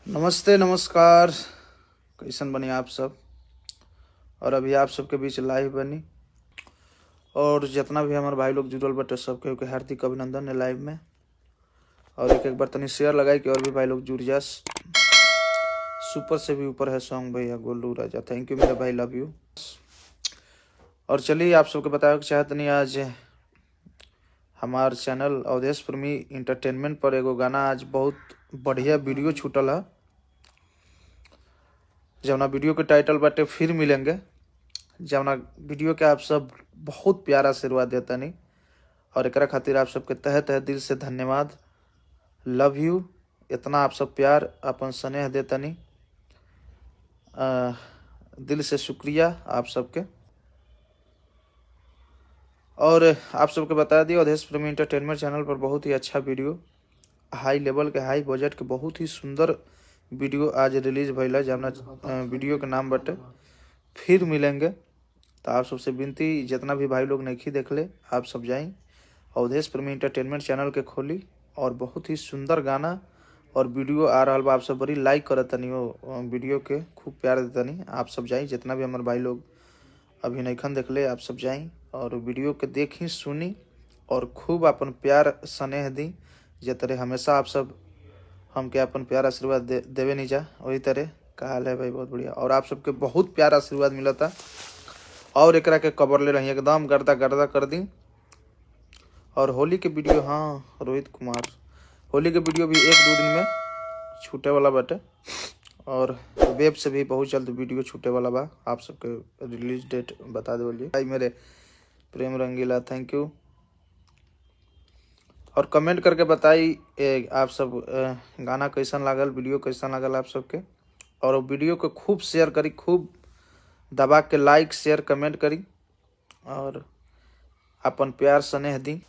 नमस्ते नमस्कार। कैसन बनी आप सब। और अभी आप सबके बीच लाइव बनी और जितना भी हमारे भाई लोग जुड़ल बटे सबके ओके हार्दिक अभिनंदन है लाइव में। और एक बार तनी शेयर लगाई कि और भी भाई लोग जुड़ जास। सुपर से भी ऊपर है सॉन्ग भैया गोलू राजा, थैंक यू मेरे भाई, लव यू। और चलिए आप सबके बताया चाहत नहीं, आज हमार चैनल अवधेश प्रेमी इंटरटेनमेंट पर एगो गाना आज बहुत बढ़िया वीडियो छूटल है, जवना वीडियो के टाइटल बाटे फिर मिलेंगे। जवना वीडियो के आप सब बहुत प्यारा आशीर्वाद देतनी और एकरा खातिर आप सबके तहे तहे दिल से धन्यवाद, लव यू। इतना आप सब प्यार अपन स्नेह देतनी, दिल से शुक्रिया आप सबके। और आप सबके बता दिए अवधेश प्रेमी इंटरटेनमेंट चैनल पर बहुत ही अच्छा वीडियो, हाई लेवल के हाई बजट के बहुत ही सुंदर वीडियो आज रिलीज भैला, जवना वीडियो के नाम बटे फिर मिलेंगे। तो आप सबसे विनती, जितना भी भाई लोग नहीं देखले आप सब जाई अवधेश प्रेमी इंटरटेनमेंट चैनल के खोली और बहुत ही सुंदर गाना और वीडियो आ रहा बा। आप सब बड़ी लाइक करतनी वो वीडियो के, खूब प्यार देतनी। आप सब जाई, जितना भी हमारे भाई लोग अभी नहीं देखले आप सब जाई और वीडियो के देखी सुनी और खूब अपन प्यार स्नेह दी। जे तरह हमेशा आप सब हमके अपन प्यार आशीर्वाद देवे नहीं जा, वही तरह का हाल है भाई, बहुत बढ़िया। और आप सबके बहुत प्यार आशीर्वाद मिला था और एकरा के कवर ले रही एकदम गर्दा गर्दा कर दी। और होली के वीडियो, हाँ रोहित कुमार, होली के वीडियो भी 1-2 दिन में छूटे वाला बाटे और वेब से भी बहुत जल्द वीडियो छूटे वाला बा। आप सबके रिलीज डेट बता दीजिए भाई मेरे प्रेम रंगीला, थैंक यू। और कमेंट करके बताई आप सब गाना कैसन लागल, वीडियो कैसन लागल आप सबके। और वीडियो को खूब शेयर करी, खूब दबा के लाइक शेयर कमेंट करी और अपन प्यार स्नेह दी।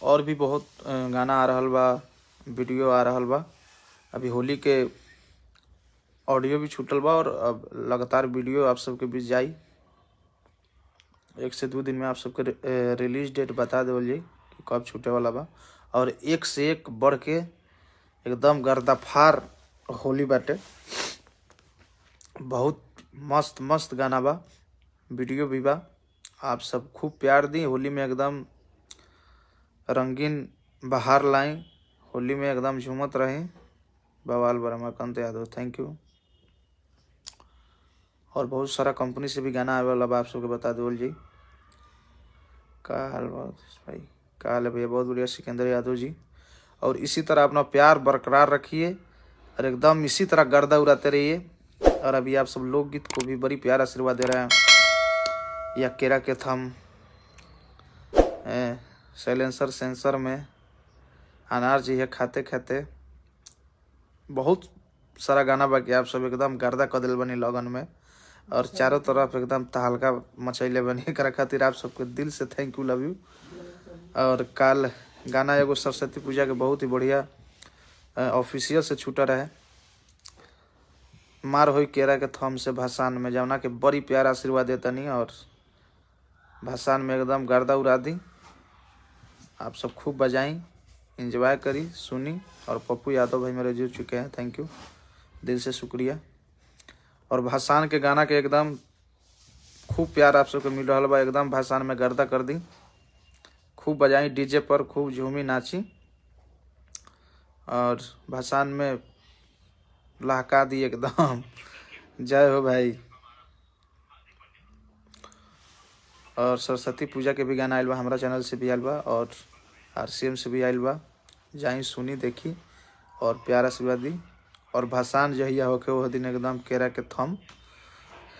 और भी बहुत गाना आ रहा बा, वीडियो आ रहा बा। अभी होली के ऑडियो भी छूटल बा और अब लगातार वीडियो आप सबके बीच जाई। 1 से 2 दिन में आप सबके रिलीज डेट बता देवल जाई कि कब छूटे वाला बा। और एक से एक बढ़ के एकदम गर्दाफार होली बाटे, बहुत मस्त मस्त गाना बा, वीडियो भी बा। आप सब खूब प्यार दी, होली में एकदम रंगीन बहार लाई, होली में एकदम झूमत रहे। बवाल रमाकांत यादव, थैंक यू। और बहुत सारा कंपनी से भी गाना आवे वाला बा, आप सबके बता देवल जी। का हाल भाई, का हाल है भैया, बहुत बढ़िया सिकंदर यादव जी। और इसी तरह अपना प्यार बरकरार रखिए और एकदम इसी तरह गर्दा उड़ाते रहिए। और अभी आप सब लोकगीत को भी बड़ी प्यार आशीर्वाद दे रहे हैं। या केरा के थम, साइलेंसर सेंसर में, अनार जी है खाते खाते, बहुत सारा गाना बाकी आप सब एकदम गर्दा कदल बनी लगन में और चारों तरफ एकदम तहलका मचैले बनी। एक खातिर आप सबके दिल से थैंक यू, लव यू। और काल गाना एगो सरस्वती पूजा के बहुत ही बढ़िया ऑफिशियल से छूटा रहे, मार होई केरा के थम से भाषान में, जवना के बड़ी प्यार आशीर्वाद देतनी और भाषान में एकदम गर्दा उड़ा दी। आप सब खूब बजाई, इंजॉय करी, सुनी। और पप्पू यादव भाई मेरे जुड़ चुके हैं, थैंक यू, दिल से शुक्रिया। और भाषान के गाना के एकदम खूब प्यार आप सबके मिल रहा बा, एकदम भाषान में गर्दा कर दी, खूब बजाई डीजे पर, खूब झूमी नाची और भाषान में लहका दी एकदम। जय हो भाई। और सरस्वती पूजा के भी गाना आयल बा, हमारा चैनल से भी आयल बा और RCM से भी आयल बा, जाई सुनी देखी और प्यार आशीर्वाद दी। और भाषान जहिया होके वो दिन एकदम केरा के थम,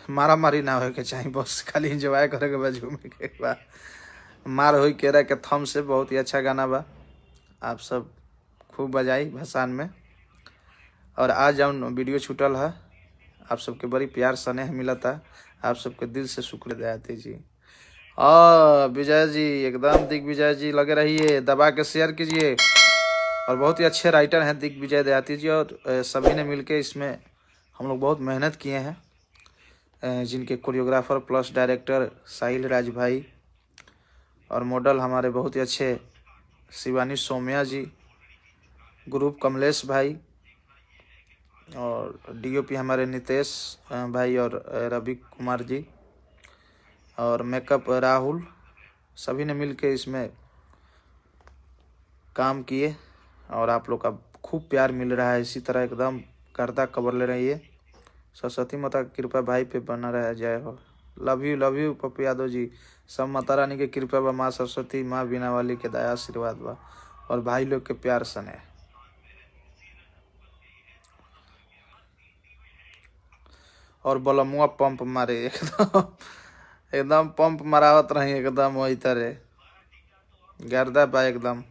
मारा मारी ना होके चाहिए, बस खाली इंजॉय करे के बाद झूमे के बाद मार होई केरा के थम से। बहुत ही अच्छा गाना बा, आप सब खूब बजाई भाषान में। और आज जब वीडियो छूटल है आप सबके बड़ी प्यार स्नेह मिला था, आप सबके दिल से शुक्र दयाती जी। विजय जी, एकदम दिग्विजय जी लगे रहिए, दबा के शेयर कीजिए। और बहुत ही अच्छे राइटर हैं दिग्विजय दयाती जी और सभी ने मिलके इसमें हम लोग बहुत मेहनत किए हैं, जिनके कोरियोग्राफर प्लस डायरेक्टर साहिल राज भाई और मॉडल हमारे बहुत ही अच्छे शिवानी सोम्या जी, ग्रुप कमलेश भाई, और डीओपी हमारे नितेश भाई और रवि कुमार जी और मेकअप राहुल, सभी ने मिलके इसमें काम किए और आप लोग का खूब प्यार मिल रहा है। इसी तरह एकदम गर्दा कवर ले रहिए। सरस्वती माता की कृपा भाई पे बना रहे। जय हो। Love you Pappu Yadav ji. सब माता रानी की कृपा बा, माँ सरस्वती, माँ बीना वाली के दया आशीर्वाद बा और भाई लोग के प्यार सने। और बलमुआ पंप मारे एकदम पंप मरावत रही एकदम वही तरह गर्दा बा एकदम।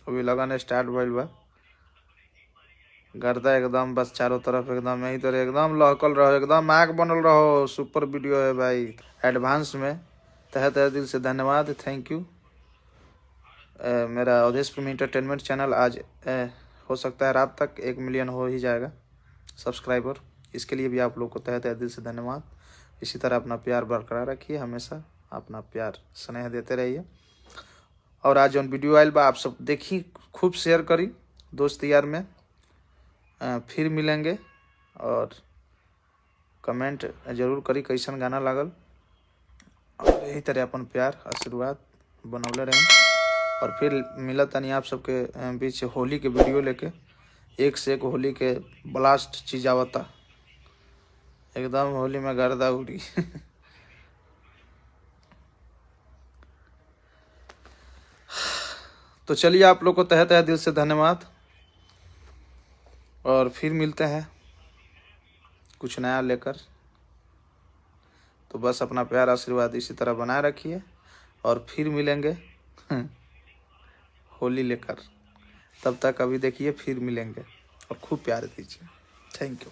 अभी लगन स्टार्ट भइल बा। गर्दा एकदम बस चारों तरफ एकदम यही तरह एकदम लहकल रहो, एकदम आग बनल रहो। सुपर वीडियो है भाई। एडवांस में तहे तहे दिल से धन्यवाद, थैंक यू। मेरा अवधेश प्रेमी एंटरटेनमेंट चैनल आज हो सकता है रात तक 1 मिलियन हो ही जाएगा सब्सक्राइबर। इसके लिए भी आप लोग को तहे तहे दिल से धन्यवाद। इसी तरह अपना प्यार बरकरार रखिए, हमेशा अपना प्यार स्नेह देते रहिए। और आज जौन वीडियो आयल बा आप सब देखी, खूब शेयर करी दोस्त यार में। फिर मिलेंगे और कमेंट जरूर करी कैसन गाना लागल। और यही तरह अपन प्यार आशीर्वाद बनौले रहें। और फिर मिलत तनी आप सबके बीच होली के वीडियो लेके। एक से एक होली के ब्लास्ट चीज आवता, एकदम होली में गर्दा उड़ी तो चलिए आप लोग को तहे तहे दिल से धन्यवाद और फिर मिलते हैं कुछ नया लेकर। तो बस अपना प्यार आशीर्वाद इसी तरह बनाए रखिए और फिर मिलेंगे होली लेकर। तब तक अभी देखिए फिर मिलेंगे और खूब प्यार दीजिए। Thank you.